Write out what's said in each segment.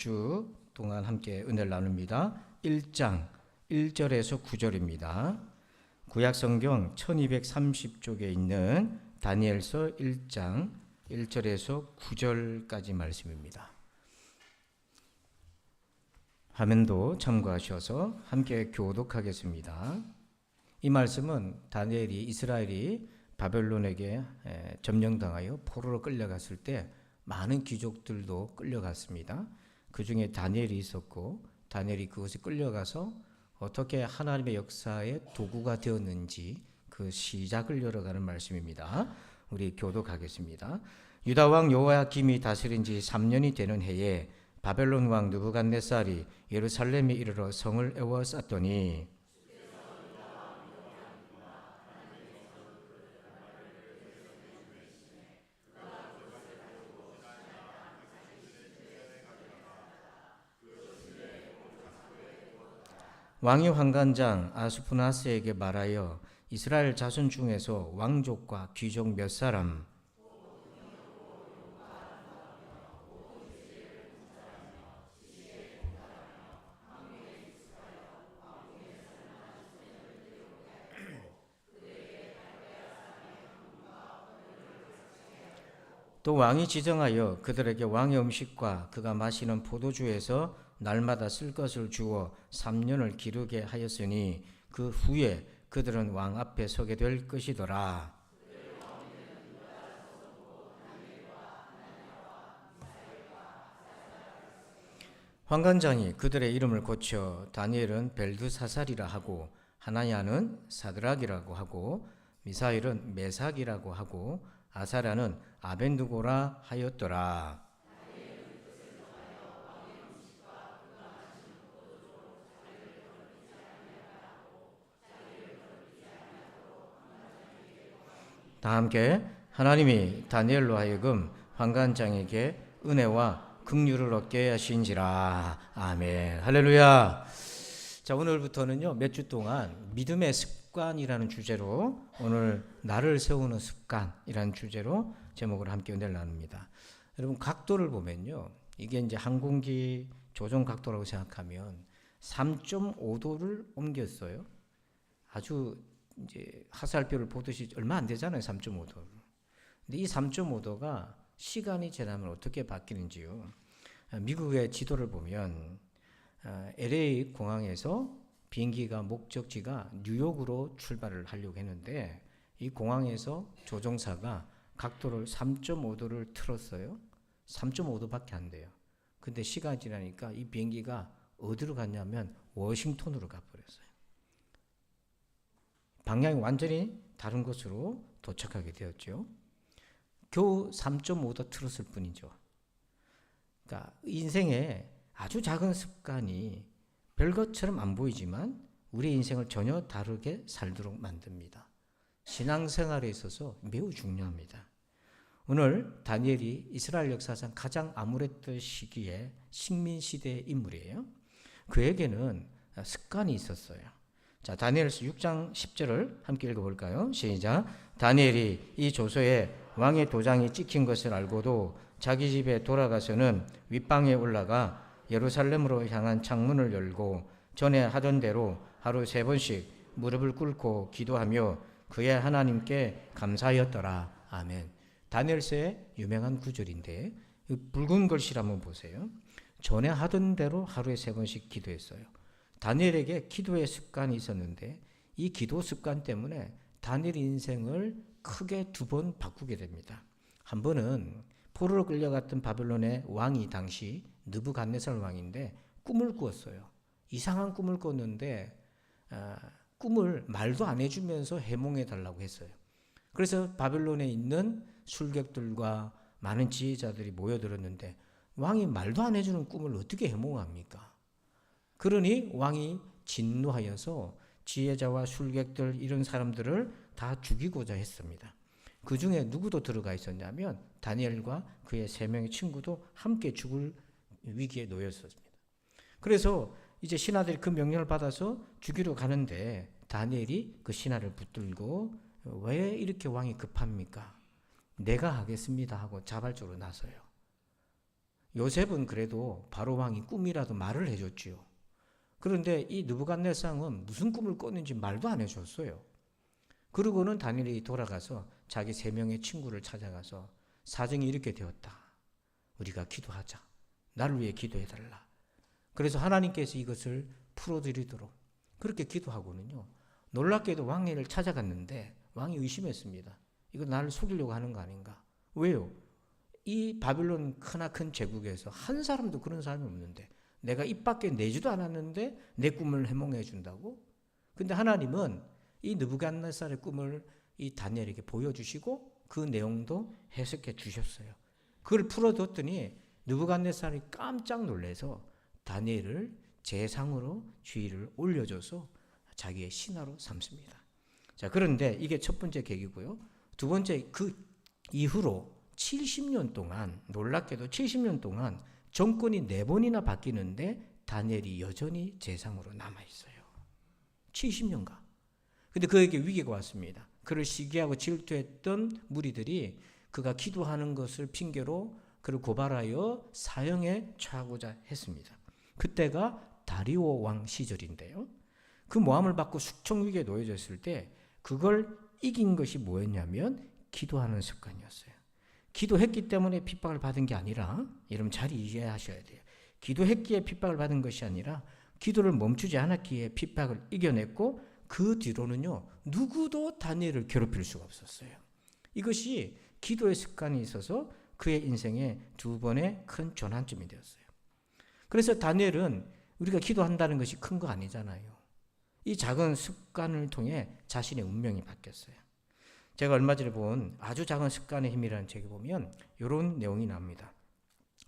주 동안 함께 은혜를 나눕니다. 1장 1절에서 9절입니다. 구약성경 1230쪽에 있는 다니엘서 1장 1절에서 9절까지 말씀입니다. 화면도 참고하셔서 함께 교독하겠습니다. 이 말씀은 다니엘이 이스라엘이 바벨론에게 점령당하여 포로로 끌려갔을 때 많은 귀족들도 끌려갔습니다. 그 중에 다니엘이 있었고, 다니엘이 그것에 끌려가서 어떻게 하나님의 역사의 도구가 되었는지 그 시작을 열어가는 말씀입니다. 우리 교독하겠습니다. 유다 왕 여호야김이 다스린 지 3년이 되는 해에 바벨론 왕 느부갓네살이 예루살렘에 이르러 성을 에워쌌더니 왕이 환관장 아스푸나스에게 말하여 이스라엘 자손 중에서 왕족과 귀족 몇 사람 또 왕이 지정하여 그들에게 왕의 음식과 그가 마시는 포도주에서 날마다 쓸 것을 주어 3년을 기르게 하였으니 그 후에 그들은 왕 앞에 서게 될 것이더라. 환관장이 그들의 이름을 고쳐 다니엘은 벨드사살이라 하고 하나냐는 사드락이라고 하고 미사일은 메삭이라고 하고 아사랴는 아벤누고라 하였더라. 다 함께 하나님이 다니엘로 하여금 환관장에게 은혜와 긍휼을 얻게 하신지라. 아멘. 할렐루야. 자, 오늘부터는요, 몇 주 동안 믿음의 습관이라는 주제로, 오늘 나를 세우는 습관이라는 주제로 제목을 함께 은혜를 나눕니다. 여러분, 각도를 보면요, 이게 이제 항공기 조종 각도라고 생각하면 3.5도를 옮겼어요. 아주 이제 화살표를 보듯이 얼마 안 되잖아요, 3.5도. 근데 이 3.5도가 시간이 지나면 어떻게 바뀌는지요. 미국의 지도를 보면 LA 공항에서 비행기가 목적지가 뉴욕으로 출발을 하려고 했는데 이 공항에서 조종사가 각도를 3.5도를 틀었어요. 3.5도밖에 안 돼요. 근데 시간이 지나니까 이 비행기가 어디로 갔냐면 워싱턴으로 가버렸어요. 방향이 완전히 다른 곳으로 도착하게 되었죠. 겨우 3.5도 틀었을 뿐이죠. 그러니까 인생에 아주 작은 습관이 별것처럼 안 보이지만 우리 인생을 전혀 다르게 살도록 만듭니다. 신앙생활에 있어서 매우 중요합니다. 오늘 다니엘이 이스라엘 역사상 가장 암울했던 시기에 식민시대의 인물이에요. 그에게는 습관이 있었어요. 자, 다니엘서 6장 10절을 함께 읽어볼까요? 시작. 다니엘이 이 조서에 왕의 도장이 찍힌 것을 알고도 자기 집에 돌아가서는 윗방에 올라가 예루살렘으로 향한 창문을 열고 전에 하던 대로 하루 3번씩 무릎을 꿇고 기도하며 그의 하나님께 감사하였더라. 아멘. 다니엘서의 유명한 구절인데 붉은 글씨를 한번 보세요. 전에 하던 대로 하루에 3번씩 기도했어요. 다니엘에게 기도의 습관이 있었는데 이 기도 습관 때문에 다니엘 인생을 크게 2번 바꾸게 됩니다. 한 번은 포로로 끌려갔던 바벨론의 왕이 당시 느부갓네살 왕인데 꿈을 꾸었어요. 이상한 꿈을 꿨는데 꿈을 말도 안 해주면서 해몽해 달라고 했어요. 그래서 바벨론에 있는 술객들과 많은 지혜자들이 모여들었는데 왕이 말도 안 해주는 꿈을 어떻게 해몽합니까? 그러니 왕이 진노하여서 지혜자와 술객들 이런 사람들을 다 죽이고자 했습니다. 그 중에 누구도 들어가 있었냐면 다니엘과 그의 3명의 친구도 함께 죽을 위기에 놓였습니다. 그래서 이제 신하들이 그 명령을 받아서 죽이러 가는데 다니엘이 그 신하를 붙들고 왜 이렇게 왕이 급합니까? 내가 하겠습니다 하고 자발적으로 나서요. 요셉은 그래도 바로 왕이 꿈이라도 말을 해줬지요. 그런데 이 느부갓네살은 무슨 꿈을 꿨는지 말도 안 해줬어요. 그러고는 다니엘이 돌아가서 자기 3명의 친구를 찾아가서 사정이 이렇게 되었다. 우리가 기도하자. 나를 위해 기도해달라. 그래서 하나님께서 이것을 풀어드리도록 그렇게 기도하고는요. 놀랍게도 왕을 찾아갔는데 왕이 의심했습니다. 이거 나를 속이려고 하는 거 아닌가? 왜요? 이 바빌론 크나큰 제국에서 한 사람도 그런 사람이 없는데 내가 입 밖에 내지도 않았는데 내 꿈을 해몽해 준다고? 근데 하나님은 이 느부갓네살의 꿈을 이 다니엘에게 보여주시고 그 내용도 해석해 주셨어요. 그걸 풀어뒀더니 느부갓네살이 깜짝 놀라서 다니엘을 제상으로 지위를 올려줘서 자기의 신하로 삼습니다. 자, 그런데 이게 첫 번째 계기고요. 두 번째, 그 이후로 70년 동안, 놀랍게도 70년 동안 정권이 4번이나 바뀌는데 다니엘이 여전히 제상으로 남아있어요. 70년간. 근데 그에게 위기가 왔습니다. 그를 시기하고 질투했던 무리들이 그가 기도하는 것을 핑계로 그를 고발하여 사형에 처하고자 했습니다. 그때가 다리오 왕 시절인데요. 그 모함을 받고 숙청위기에 놓여졌을 때 그걸 이긴 것이 뭐였냐면 기도하는 습관이었어요. 기도했기 때문에 핍박을 받은 게 아니라, 여러분 잘 이해하셔야 돼요. 기도했기에 핍박을 받은 것이 아니라 기도를 멈추지 않았기에 핍박을 이겨냈고 그 뒤로는요 누구도 다니엘을 괴롭힐 수가 없었어요. 이것이 기도의 습관이 있어서 그의 인생에 2번의 큰 전환점이 되었어요. 그래서 다니엘은 우리가 기도한다는 것이 큰 거 아니잖아요. 이 작은 습관을 통해 자신의 운명이 바뀌었어요. 제가 얼마 전에 본 아주 작은 습관의 힘이라는 책에 보면 이런 내용이 나옵니다.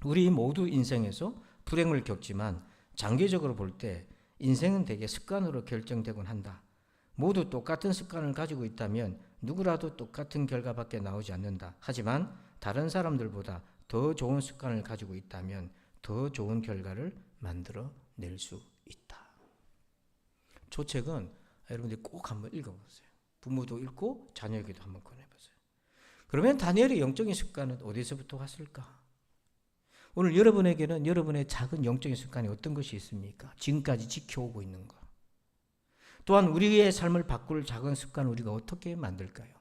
우리 모두 인생에서 불행을 겪지만 장기적으로 볼 때 인생은 대개 습관으로 결정되곤 한다. 모두 똑같은 습관을 가지고 있다면 누구라도 똑같은 결과밖에 나오지 않는다. 하지만 다른 사람들보다 더 좋은 습관을 가지고 있다면 더 좋은 결과를 만들어낼 수 있다. 저 책은 여러분들이 꼭 한번 읽어보세요. 부모도 읽고 자녀에게도 한번 권해보세요. 그러면 다니엘의 영적인 습관은 어디서부터 왔을까? 오늘 여러분에게는 여러분의 작은 영적인 습관이 어떤 것이 있습니까? 지금까지 지켜오고 있는 것. 또한 우리의 삶을 바꿀 작은 습관을 우리가 어떻게 만들까요?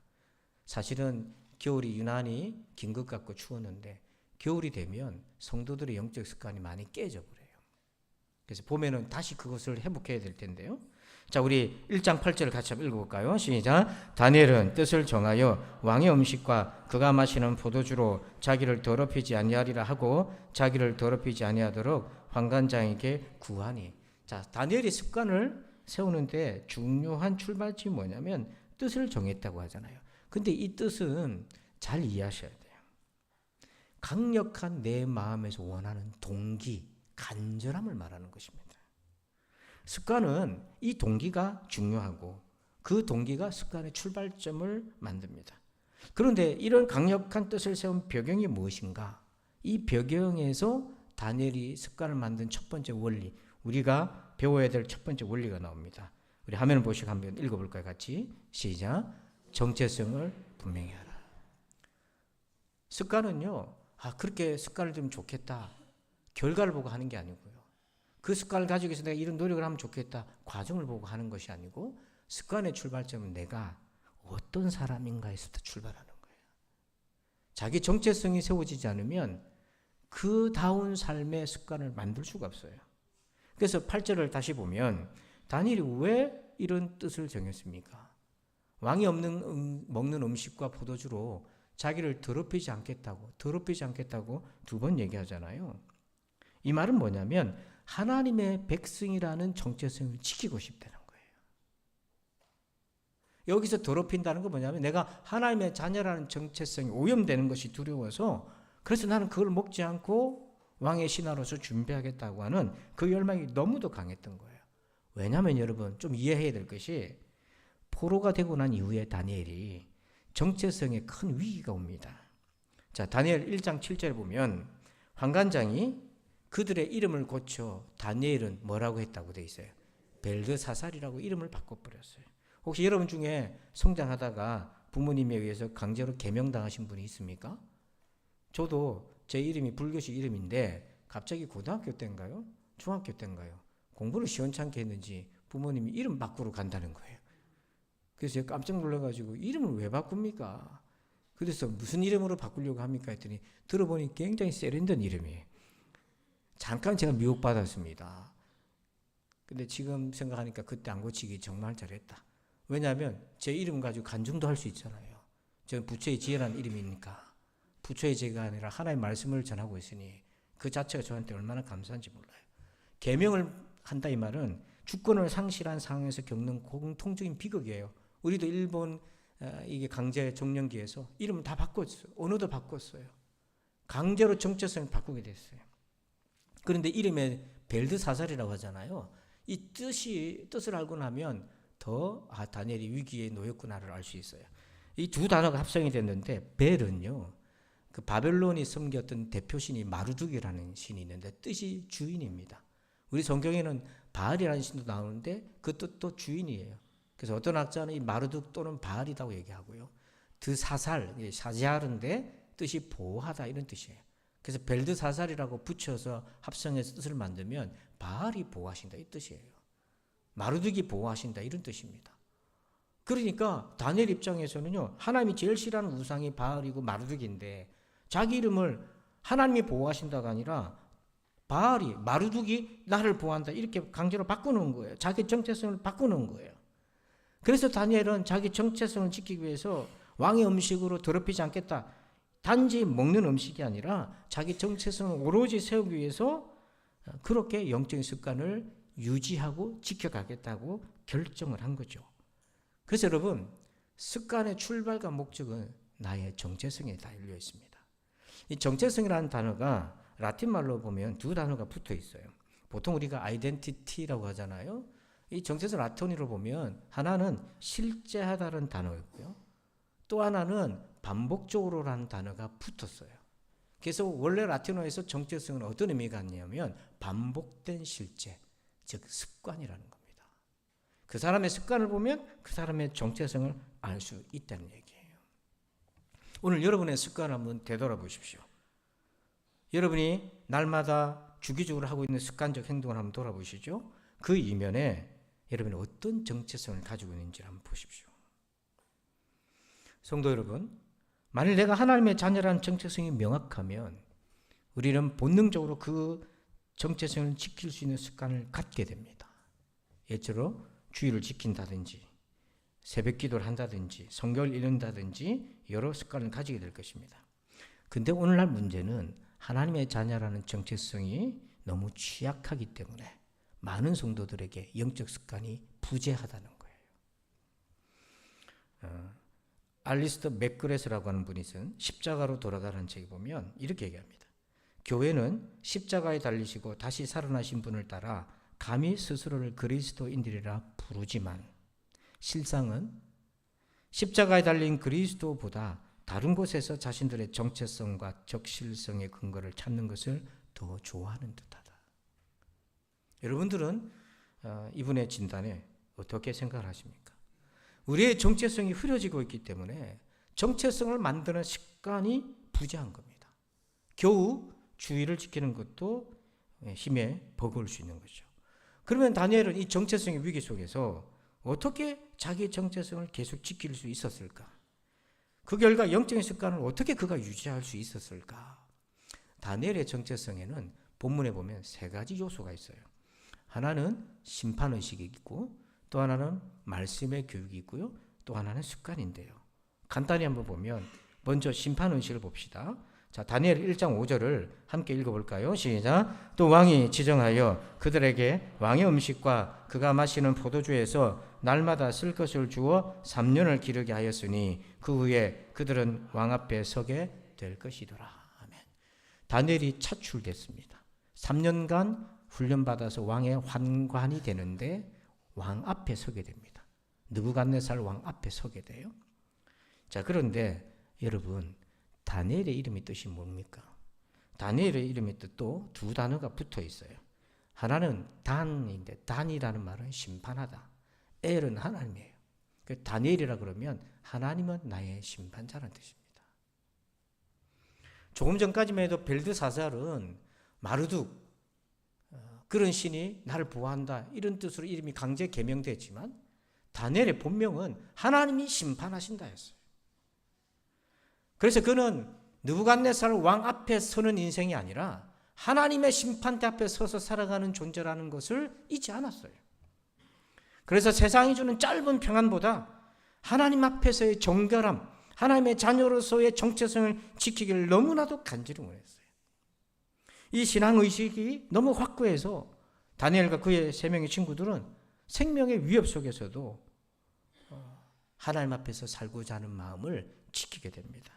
사실은 겨울이 유난히 긴 것 같고 추웠는데 겨울이 되면 성도들의 영적 습관이 많이 깨져버려요. 그래서 봄에는 다시 그것을 회복해야 될 텐데요. 자, 우리 1장 8절을 같이 한번 읽어볼까요? 시작. 다니엘은 뜻을 정하여 왕의 음식과 그가 마시는 포도주로 자기를 더럽히지 아니하리라 하고 자기를 더럽히지 아니하도록 환관장에게 구하니. 자, 다니엘이 습관을 세우는데 중요한 출발점이 뭐냐면 뜻을 정했다고 하잖아요. 근데 이 뜻은 잘 이해하셔야 돼요. 강력한 내 마음에서 원하는 동기, 간절함을 말하는 것입니다. 습관은 이 동기가 중요하고 그 동기가 습관의 출발점을 만듭니다. 그런데 이런 강력한 뜻을 세운 배경이 무엇인가? 이 배경에서 다니엘이 습관을 만든 첫 번째 원리, 우리가 배워야 될 첫 번째 원리가 나옵니다. 우리 화면을 보시고 한번 읽어볼까요? 같이 시작. 정체성을 분명히 하라. 습관은요, 그렇게 습관을 들면 좋겠다, 결과를 보고 하는 게 아니고요. 그 습관을 가지고 있어서 내가 이런 노력을 하면 좋겠다, 과정을 보고 하는 것이 아니고 습관의 출발점은 내가 어떤 사람인가에서부터 출발하는 거예요. 자기 정체성이 세워지지 않으면 그 다운 삶의 습관을 만들 수가 없어요. 그래서 8절을 다시 보면 다니엘이 왜 이런 뜻을 정했습니까? 왕이 먹는 음식과 포도주로 자기를 더럽히지 않겠다고 2번 얘기하잖아요. 이 말은 뭐냐면 하나님의 백성이라는 정체성을 지키고 싶다는 거예요. 여기서 더럽힌다는 건 뭐냐면 내가 하나님의 자녀라는 정체성이 오염되는 것이 두려워서 그래서 나는 그걸 먹지 않고 왕의 신하로서 준비하겠다고 하는 그 열망이 너무도 강했던 거예요. 왜냐하면 여러분 좀 이해해야 될 것이 포로가 되고 난 이후에 다니엘이 정체성에 큰 위기가 옵니다. 자, 다니엘 1장 7절에 보면 환관장이 그들의 이름을 고쳐 다니엘은 뭐라고 했다고 되어 있어요? 벨드사살이라고 이름을 바꿔버렸어요. 혹시 여러분 중에 성장하다가 부모님에 의해서 강제로 계명당하신 분이 있습니까? 저도 제 이름이 불교식 이름인데 갑자기 고등학교 때인가요? 중학교 때인가요? 공부를 시원찮게 했는지 부모님이 이름 바꾸러 간다는 거예요. 그래서 제가 깜짝 놀라가지고 이름을 왜 바꿉니까? 그래서 무슨 이름으로 바꾸려고 합니까? 했더니 들어보니 굉장히 세련된 이름이에요. 잠깐 제가 미혹받았습니다. 근데 지금 생각하니까 그때 안 고치기 정말 잘했다. 왜냐하면 제 이름 가지고 간증도 할 수 있잖아요. 저는 부처의 지혜라는 이름이니까. 부처의 지혜가 아니라 하나의 말씀을 전하고 있으니 그 자체가 저한테 얼마나 감사한지 몰라요. 계명을 한다 이 말은 주권을 상실한 상황에서 겪는 공통적인 비극이에요. 우리도 일본 이게 강제 종년기에서 이름을 다 바꿨어요. 언어도 바꿨어요. 강제로 정체성을 바꾸게 됐어요. 그런데 이름에 벨드사살이라고 하잖아요. 이 뜻을 알고 나면 더 다니엘이 위기에 놓였구나를 알 수 있어요. 이 두 단어가 합성이 됐는데 벨은요. 그 바벨론이 섬겼던 대표신이 마루둑이라는 신이 있는데 뜻이 주인입니다. 우리 성경에는 바알이라는 신도 나오는데 그 뜻도 주인이에요. 그래서 어떤 학자는 이 마루둑 또는 바알이라고 얘기하고요. 드사살, 사지하른데 뜻이 보호하다 이런 뜻이에요. 그래서 벨드사살이라고 붙여서 합성해서 뜻을 만들면 바알이 보호하신다 이 뜻이에요. 마루둑이 보호하신다 이런 뜻입니다. 그러니까 다니엘 입장에서는요. 하나님이 제일 싫어하는 우상이 바알이고 마루둑인데 자기 이름을 하나님이 보호하신다가 아니라 바알이 마루둑이 나를 보호한다 이렇게 강제로 바꾸는 거예요. 자기 정체성을 바꾸는 거예요. 그래서 다니엘은 자기 정체성을 지키기 위해서 왕의 음식으로 더럽히지 않겠다. 단지 먹는 음식이 아니라 자기 정체성을 오로지 세우기 위해서 그렇게 영적인 습관을 유지하고 지켜가겠다고 결정을 한 거죠. 그래서 여러분 습관의 출발과 목적은 나의 정체성에 달려 있습니다. 이 정체성이라는 단어가 라틴 말로 보면 두 단어가 붙어 있어요. 보통 우리가 아이덴티티라고 하잖아요. 이 정체성 라틴어로 보면 하나는 실제하다는 단어였고요. 또 하나는 반복적으로라는 단어가 붙었어요. 그래서 원래 라틴어에서 정체성은 어떤 의미가 있냐면 반복된 실제, 즉 습관이라는 겁니다. 그 사람의 습관을 보면 그 사람의 정체성을 알 수 있다는 얘기예요. 오늘 여러분의 습관을 한번 되돌아보십시오. 여러분이 날마다 주기적으로 하고 있는 습관적 행동을 한번 돌아보시죠. 그 이면에 여러분이 어떤 정체성을 가지고 있는지 한번 보십시오. 성도 여러분, 만일 내가 하나님의 자녀라는 정체성이 명확하면 우리는 본능적으로 그 정체성을 지킬 수 있는 습관을 갖게 됩니다. 예처럼 주의를 지킨다든지 새벽 기도를 한다든지 성경을 읽는다든지 여러 습관을 가지게 될 것입니다. 근데 오늘날 문제는 하나님의 자녀라는 정체성이 너무 취약하기 때문에 많은 성도들에게 영적 습관이 부재하다는 거예요. 알리스터 맥그레스라고 하는 분이 쓴 십자가로 돌아가라는 책에 보면 이렇게 얘기합니다. 교회는 십자가에 달리시고 다시 살아나신 분을 따라 감히 스스로를 그리스도인들이라 부르지만 실상은 십자가에 달린 그리스도보다 다른 곳에서 자신들의 정체성과 적실성의 근거를 찾는 것을 더 좋아하는 듯하다. 여러분들은 이분의 진단에 어떻게 생각을 하십니까? 우리의 정체성이 흐려지고 있기 때문에 정체성을 만드는 습관이 부재한 겁니다. 겨우 주의를 지키는 것도 힘에 버거울 수 있는 거죠. 그러면 다니엘은 이 정체성의 위기 속에서 어떻게 자기 정체성을 계속 지킬 수 있었을까? 그 결과 영적인 습관을 어떻게 그가 유지할 수 있었을까? 다니엘의 정체성에는 본문에 보면 세 가지 요소가 있어요. 하나는 심판의식이 있고 또 하나는 말씀의 교육이 있고요. 또 하나는 습관인데요. 간단히 한번 보면 먼저 심판의식을 봅시다. 자, 다니엘 1장 5절을 함께 읽어볼까요? 시작. 또 왕이 지정하여 그들에게 왕의 음식과 그가 마시는 포도주에서 날마다 쓸 것을 주어 3년을 기르게 하였으니 그 후에 그들은 왕 앞에 서게 될 것이더라. 아멘. 다니엘이 차출됐습니다. 3년간 훈련받아서 왕의 환관이 되는데 왕 앞에 서게 됩니다. 느부갓네살 왕 앞에 서게 돼요. 자, 그런데 여러분 다니엘의 이름의 뜻이 뭡니까? 다니엘의 이름의 뜻도 두 단어가 붙어 있어요. 하나는 단인데 단이라는 말은 심판하다. 엘은 하나님이에요. 다니엘이라 그러면 하나님은 나의 심판자라는 뜻입니다. 조금 전까지만 해도 벨드사살은 마르둑 그런 신이 나를 보호한다 이런 뜻으로 이름이 강제 개명됐지만 다니엘의 본명은 하나님이 심판하신다였어요. 그래서 그는 느부갓네살 왕 앞에 서는 인생이 아니라 하나님의 심판대 앞에 서서 살아가는 존재라는 것을 잊지 않았어요. 그래서 세상이 주는 짧은 평안보다 하나님 앞에서의 정결함, 하나님의 자녀로서의 정체성을 지키기를 너무나도 간절히 원했어요. 이 신앙의식이 너무 확고해서 다니엘과 그의 세 명의 친구들은 생명의 위협 속에서도 하나님 앞에서 살고자 하는 마음을 지키게 됩니다.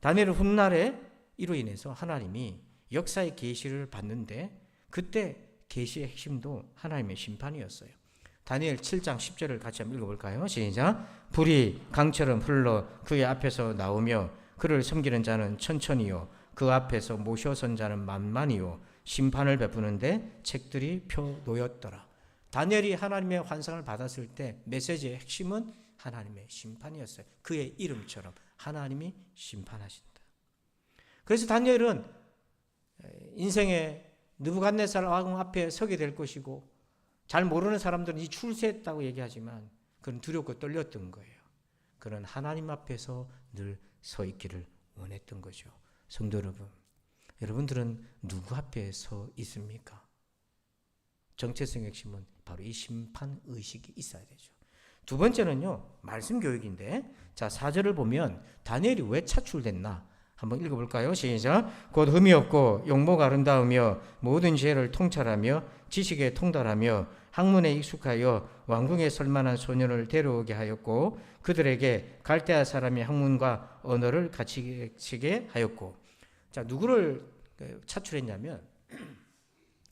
다니엘은 훗날에 이로 인해서 하나님이 역사의 계시를 받는데 그때 계시의 핵심도 하나님의 심판이었어요. 다니엘 7장 10절을 같이 한번 읽어볼까요? 시작. 불이 강처럼 흘러 그의 앞에서 나오며 그를 섬기는 자는 천천히요 그 앞에서 모셔선 자는 만만히요 심판을 베푸는데 책들이 펴놓였더라. 다니엘이 하나님의 환상을 받았을 때 메시지의 핵심은 하나님의 심판이었어요. 그의 이름처럼 하나님이 심판하신다. 그래서 다니엘은 인생의 느부갓네살 왕 앞에 서게 될 것이고 잘 모르는 사람들은 이 출세했다고 얘기하지만 그는 두렵고 떨렸던 거예요. 그는 하나님 앞에서 늘 서 있기를 원했던 거죠. 성도 여러분, 여러분들은 누구 앞에 서 있습니까? 정체성의 핵심은 바로 이 심판의식이 있어야 되죠. 두 번째는요, 말씀 교육인데, 자, 4절을 보면 다니엘이 왜 차출됐나? 한번 읽어볼까요? 시작. 곧 흠이 없고 용모가 아름다우며 모든 지혜를 통찰하며 지식에 통달하며 학문에 익숙하여 왕궁에 설만한 소년을 데려오게 하였고 그들에게 갈대아 사람의 학문과 언어를 가르치게 하였고. 자, 누구를 차출했냐면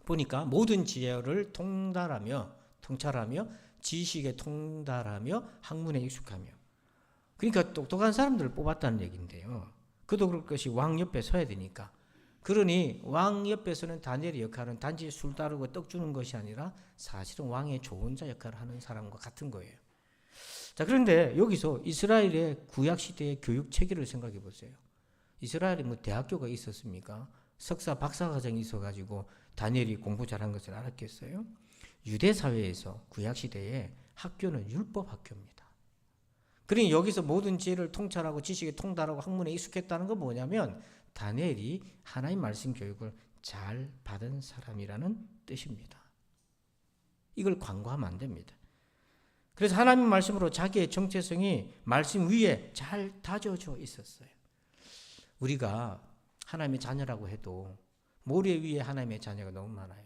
보니까 모든 지혜를 통찰하며 지식에 통달하며 학문에 익숙하며, 그러니까 똑똑한 사람들을 뽑았다는 얘기인데요. 그도 그럴 것이 왕 옆에 서야 되니까. 그러니 왕 옆에서는 다니엘의 역할은 단지 술 따르고 떡 주는 것이 아니라 사실은 왕의 조언자 역할을 하는 사람과 같은 거예요. 자, 그런데 여기서 이스라엘의 구약시대의 교육 체계를 생각해 보세요. 이스라엘에 뭐 대학교가 있었습니까? 석사, 박사 과정이 있어가지고 다니엘이 공부 잘한 것을 알았겠어요? 유대 사회에서 구약시대에 학교는 율법 학교입니다. 그러니 여기서 모든 지혜를 통찰하고 지식에 통달하고 학문에 익숙했다는 건 뭐냐면 다니엘이 하나님 말씀 교육을 잘 받은 사람이라는 뜻입니다. 이걸 광고하면 안 됩니다. 그래서 하나님 말씀으로 자기의 정체성이 말씀 위에 잘 다져져 있었어요. 우리가 하나님의 자녀라고 해도 모래 위에 하나님의 자녀가 너무 많아요.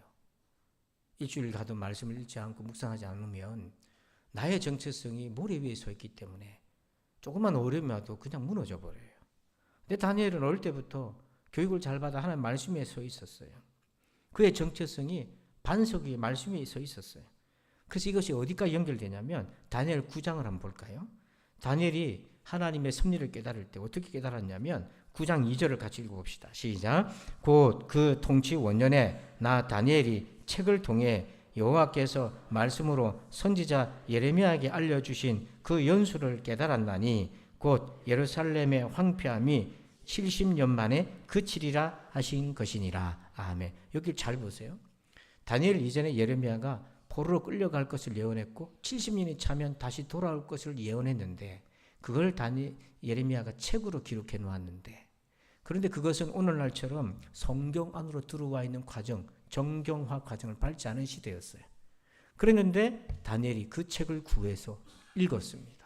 일주일 가도 말씀을 읽지 않고 묵상하지 않으면 나의 정체성이 모래 위에 서 있기 때문에 조금만 어려움이 와도 그냥 무너져 버려요. 근데 다니엘은 어릴 때부터 교육을 잘 받아 하나님 말씀 위에 서 있었어요. 그의 정체성이 반석 위에 말씀 위에 서 있었어요. 그래서 이것이 어디까지 연결되냐면 다니엘 9장을 한번 볼까요? 다니엘이 하나님의 섭리를 깨달을 때 어떻게 깨달았냐면 9장 2절을 같이 읽어봅시다. 시작. 곧 그 통치 원년에 나 다니엘이 책을 통해 여호와께서 말씀으로 선지자 예레미야에게 알려주신 그 연수를 깨달았나니 곧 예루살렘의 황폐함이 70년 만에 그치리라 하신 것이니라. 아멘. 여기 잘 보세요. 다니엘 이전에 예레미야가 포로로 끌려갈 것을 예언했고 70년이 차면 다시 돌아올 것을 예언했는데 그걸 예레미야가 책으로 기록해 놓았는데, 그런데 그것은 오늘날처럼 성경 안으로 들어와 있는 과정, 정경화 과정을 밟지 않은 시대였어요. 그랬는데 다니엘이 그 책을 구해서 읽었습니다.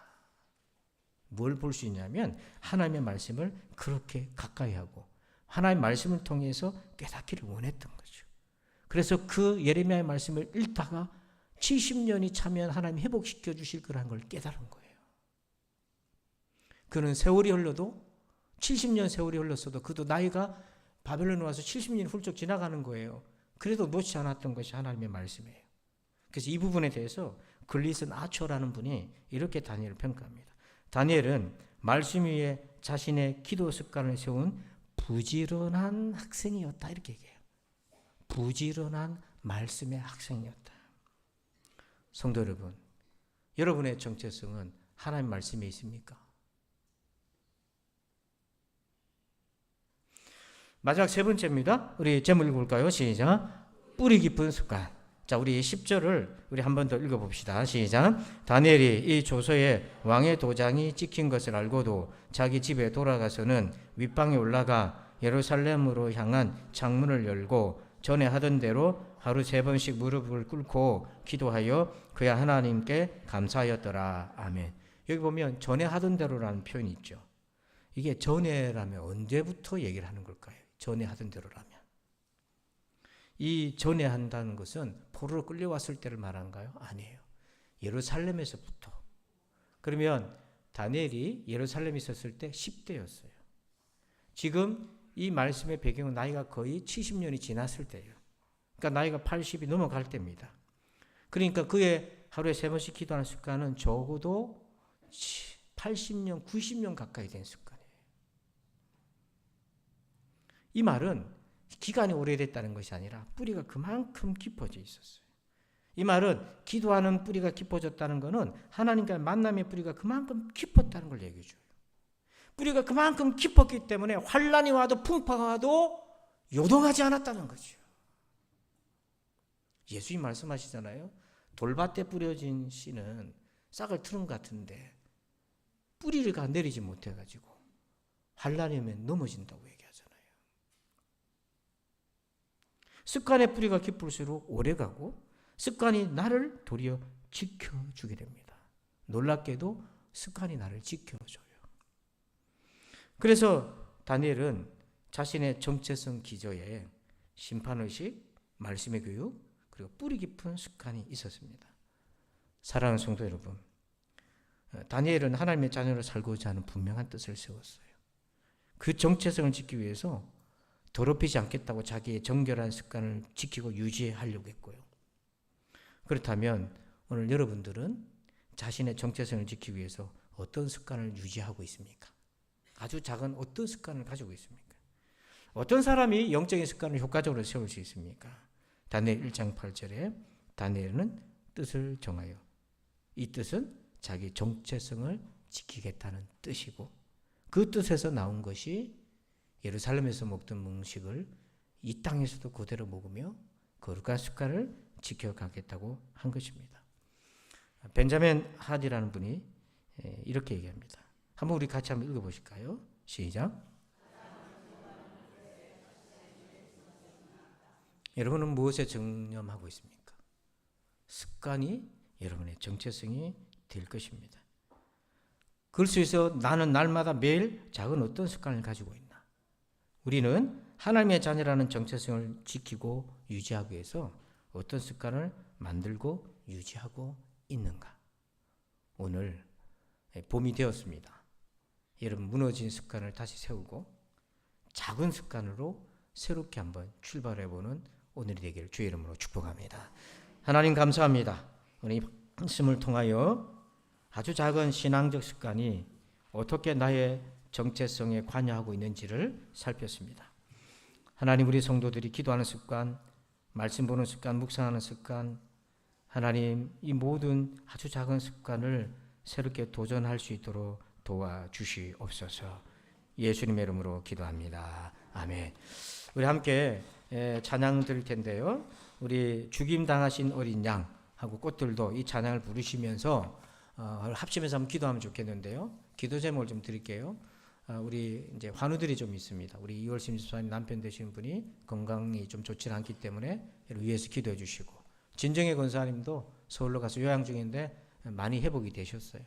뭘 볼 수 있냐면 하나님의 말씀을 그렇게 가까이 하고 하나님의 말씀을 통해서 깨닫기를 원했던 거죠. 그래서 그 예레미야의 말씀을 읽다가 70년이 차면 하나님 회복시켜 주실 거라는 걸 깨달은 거예요. 그는 세월이 흘러도 70년 세월이 흘렀어도 그도 나이가 바벨론에 와서 70년이 훌쩍 지나가는 거예요. 그래도 놓지 않았던 것이 하나님의 말씀이에요. 그래서 이 부분에 대해서 글리슨 아초라는 분이 이렇게 다니엘을 평가합니다. 다니엘은 말씀 위에 자신의 기도 습관을 세운 부지런한 학생이었다, 이렇게 얘기해요. 부지런한 말씀의 학생이었다. 성도 여러분, 여러분의 정체성은 하나님 말씀에 있습니까? 마지막 세 번째입니다. 우리 제목 읽어볼까요? 시작. 뿌리 깊은 습관. 자, 우리 10절을 우리 한 번 더 읽어봅시다. 시작. 다니엘이 이 조서에 왕의 도장이 찍힌 것을 알고도 자기 집에 돌아가서는 윗방에 올라가 예루살렘으로 향한 창문을 열고 전에 하던 대로 하루 3번씩 무릎을 꿇고 기도하여 그의 하나님께 감사하였더라. 아멘. 여기 보면 전에 하던 대로라는 표현이 있죠. 이게 전에라면 언제부터 얘기를 하는 걸까요? 전에 하던 대로라면. 이 전에 한다는 것은 포로로 끌려왔을 때를 말한가요? 아니에요. 예루살렘에서부터. 그러면 다니엘이 예루살렘에 있었을 때 10대였어요. 지금 이 말씀의 배경은 나이가 거의 70년이 지났을 때예요. 그러니까 나이가 80이 넘어갈 때입니다. 그러니까 그의 하루에 3번씩 기도하는 습관은 적어도 80년, 90년 가까이 된 습관이에요. 이 말은 기간이 오래됐다는 것이 아니라 뿌리가 그만큼 깊어져 있었어요. 이 말은 기도하는 뿌리가 깊어졌다는 것은 하나님과의 만남의 뿌리가 그만큼 깊었다는 걸 얘기해 줘요. 뿌리가 그만큼 깊었기 때문에 환란이 와도 풍파가 와도 요동하지 않았다는 거죠. 예수님 말씀하시잖아요. 돌밭에 뿌려진 씨는 싹을 트는 것 같은데 뿌리를 내리지 못해가지고 환란이 오면 넘어진다고 얘기하잖아요. 습관의 뿌리가 깊을수록 오래가고 습관이 나를 도리어 지켜주게 됩니다. 놀랍게도 습관이 나를 지켜줘요. 그래서 다니엘은 자신의 정체성 기저에 심판의식, 말씀의 교육, 그리고 뿌리 깊은 습관이 있었습니다. 사랑하는 성도 여러분, 다니엘은 하나님의 자녀로 살고자 하는 분명한 뜻을 세웠어요. 그 정체성을 지키기 위해서 더럽히지 않겠다고 자기의 정결한 습관을 지키고 유지하려고 했고요. 그렇다면 오늘 여러분들은 자신의 정체성을 지키기 위해서 어떤 습관을 유지하고 있습니까? 아주 작은 어떤 습관을 가지고 있습니까? 어떤 사람이 영적인 습관을 효과적으로 세울 수 있습니까? 다니엘 1장 8절에 다니엘은 뜻을 정하여, 이 뜻은 자기 정체성을 지키겠다는 뜻이고 그 뜻에서 나온 것이 예루살렘에서 먹던 음식을 이 땅에서도 그대로 먹으며 거룩한 습관을 지켜가겠다고 한 것입니다. 벤자민 하디라는 분이 이렇게 얘기합니다. 한번 우리 같이 한번 읽어보실까요? 시작. 여러분은 무엇에 정념하고 있습니까? 습관이 여러분의 정체성이 될 것입니다. 그럴 수 있어 나는 날마다 매일 작은 어떤 습관을 가지고 있나? 우리는 하나님의 자녀라는 정체성을 지키고 유지하기 위해서 어떤 습관을 만들고 유지하고 있는가? 오늘 봄이 되었습니다. 여러분 무너진 습관을 다시 세우고 작은 습관으로 새롭게 한번 출발해보는 오늘이 되기를 주의 이름으로 축복합니다. 하나님 감사합니다. 오늘 이 말씀을 통하여 아주 작은 신앙적 습관이 어떻게 나의 정체성에 관여하고 있는지를 살폈습니다. 하나님, 우리 성도들이 기도하는 습관, 말씀 보는 습관, 묵상하는 습관, 하나님 이 모든 아주 작은 습관을 새롭게 도전할 수 있도록 도와주시옵소서. 예수님의 이름으로 기도합니다. 아멘. 우리 함께 찬양 드릴 텐데요. 우리 죽임당하신 어린 양하고 꽃들도 이 찬양을 부르시면서 합심해서 한번 기도하면 좋겠는데요. 기도 제목을 좀 드릴게요. 우리 이제 환우들이 좀 있습니다. 우리 이월심 집사님 남편 되시는 분이 건강이 좀 좋지 않기 때문에 위해서 기도해 주시고, 진정혜 권사님도 서울로 가서 요양 중인데 많이 회복이 되셨어요.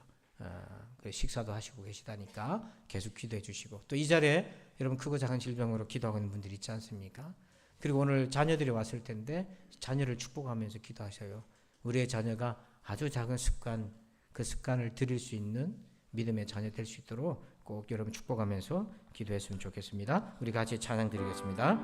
식사도 하시고 계시다니까 계속 기도해 주시고, 또 이 자리에 여러분 크고 작은 질병으로 기도하고 있는 분들이 있지 않습니까? 그리고 오늘 자녀들이 왔을 텐데 자녀를 축복하면서 기도하셔요. 우리의 자녀가 아주 작은 습관, 그 습관을 들일 수 있는 믿음의 자녀 될 수 있도록 꼭 여러분 축복하면서 기도했으면 좋겠습니다. 우리 같이 찬양 드리겠습니다.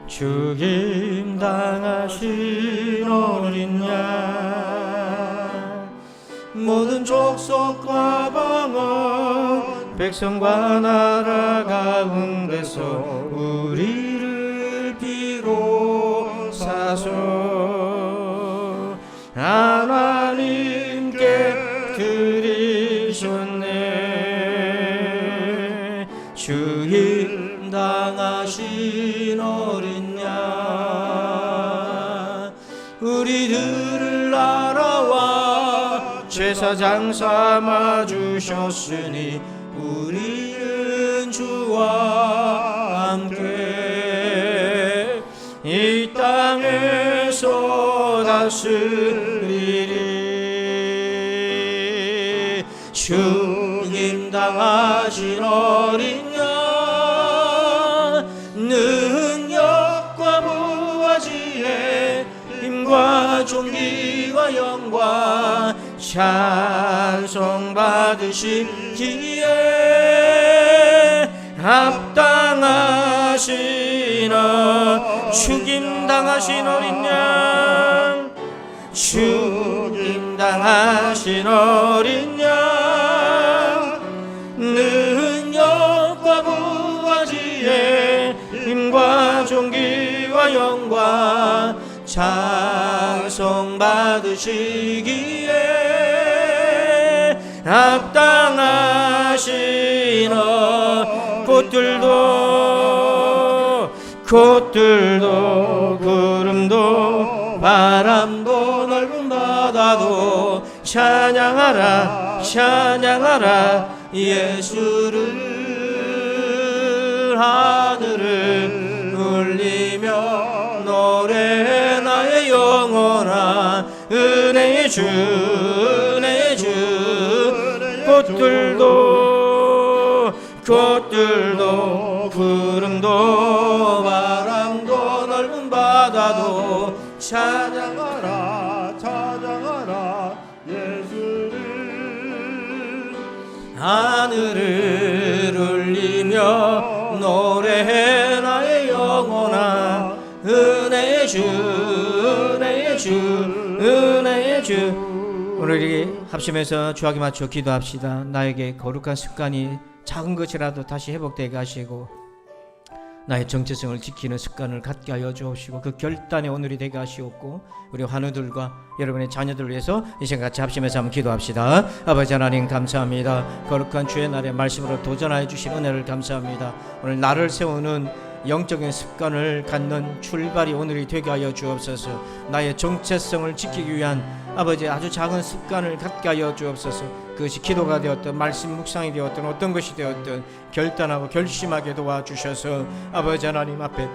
죽임 당하신 어린 양, 모든 족속과 방언 백성과 나라 가운데서 우리를 비롯하소. 들이셨네. 주님 당하신 어린 양, 우리들을 알아와 제사장 삼아 주셨으니 우리는 주와 함께 이 땅에서 다스리리. 주님 당하신 어린 양, 능력과 부하지에 힘과 존귀와 영광 찬송 받으시기에 합당하시나. 죽임 당하신 어린 양, 죽임 당하신 어린 양, 능력과 부하지에 힘과 존귀와 영광 찬송 받으시기에 합당하시나. 꽃들도 구름도 바람도 넓은 바다도 찬양하라 찬양하라 예수를. 하늘을 울리며 노래해 나의 영혼아 은혜의 주 은혜의 주. 꽃들도 구름도 바람도 넓은 바다도 찬양하라 찬양하라 예수를. 하늘을 울리며 노래해 나의 영혼아 은혜의 주 은혜의 주 은혜의 주. 오늘 우리 합심해서 주하게 맞춰 기도합시다. 나에게 거룩한 습관이 작은 것이라도 다시 회복되게 하시고 나의 정체성을 지키는 습관을 갖게 하여 주옵시고 그 결단의 오늘이 되게 하시옵고 우리 환우들과 여러분의 자녀들을 위해서 이 시간 같이 합심해서 한번 기도합시다. 아버지 하나님 감사합니다. 거룩한 주의 날의 말씀으로 도전하여 주신 은혜를 감사합니다. 오늘 나를 세우는 영적인 습관을 갖는 출발이 오늘이 되게 하여 주옵소서. 나의 정체성을 지키기 위한 아버지 아주 작은 습관을 갖게 하여 주옵소서. 그것이 기도가 되었든 말씀 묵상이 되었든 어떤 것이 되었든 결단하고 결심하게 도와주셔서 아버지 하나님 앞에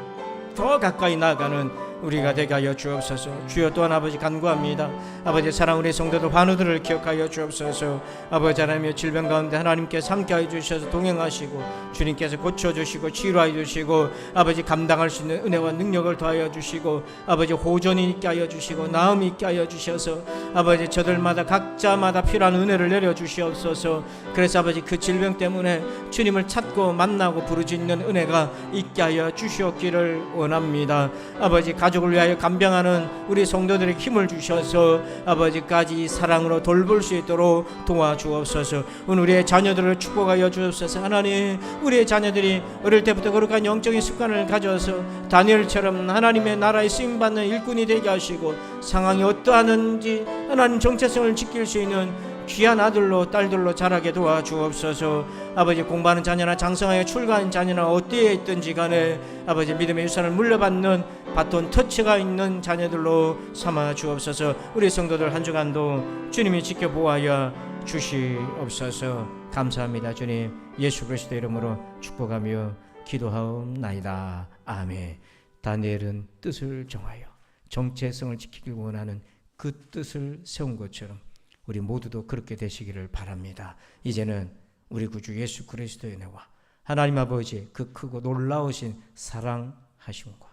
더 가까이 나아가는 우리가 되게 하여 주옵소서. 주여 또한 아버지 간구합니다. 아버지 사랑 우리 성도들 환우들을 기억하여 주옵소서. 아버지 하나님의 질병 가운데 하나님께서 함께하여 주셔서 동행하시고 주님께서 고쳐주시고 치유하여 주시고 아버지 감당할 수 있는 은혜와 능력을 더하여 주시고 아버지 호전이 있게 하여 주시고 나음이 있게 하여 주셔서 아버지 저들마다 각자마다 필요한 은혜를 내려주시옵소서. 그래서 아버지 그 질병 때문에 주님을 찾고 만나고 부르짖는 은혜가 있게 하여 주시옵기를 원합니다. 아버지 가족을 위하여 간병하는 우리 성도들에게 힘을 주셔서 아버지까지 사랑으로 돌볼 수 있도록 도와주옵소서. 오늘 우리의 자녀들을 축복하여 주옵소서. 하나님 우리의 자녀들이 어릴 때부터 거룩한 영적인 습관을 가져서 다니엘처럼 하나님의 나라에 쓰임받는 일꾼이 되게 하시고 상황이 어떠하든지 하나님 정체성을 지킬 수 있는 귀한 아들로 딸들로 자라게 도와주옵소서. 아버지 공부하는 자녀나 장성하여 출가하는 자녀나 어디에 있든지 간에 아버지 믿음의 유산을 물려받는 바톤 터치가 있는 자녀들로 삼아 주옵소서. 우리 성도들 한 주간도 주님이 지켜보아야 주시옵소서. 감사합니다. 주님 예수 그리스도 이름으로 축복하며 기도하옵나이다. 아멘. 다니엘은 뜻을 정하여 정체성을 지키길 원하는 그 뜻을 세운 것처럼 우리 모두도 그렇게 되시기를 바랍니다. 이제는 우리 구주 예수 그리스도의 은혜와 하나님 아버지 그 크고 놀라우신 사랑하심과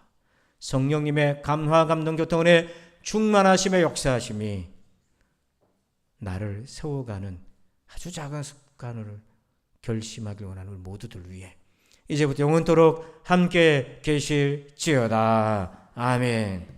성령님의 감화 감동 교통의 충만하심의 역사하심이 나를 세워가는 아주 작은 습관을 결심하길 원하는 우리 모두들 위해 이제부터 영원토록 함께 계실지어다. 아멘.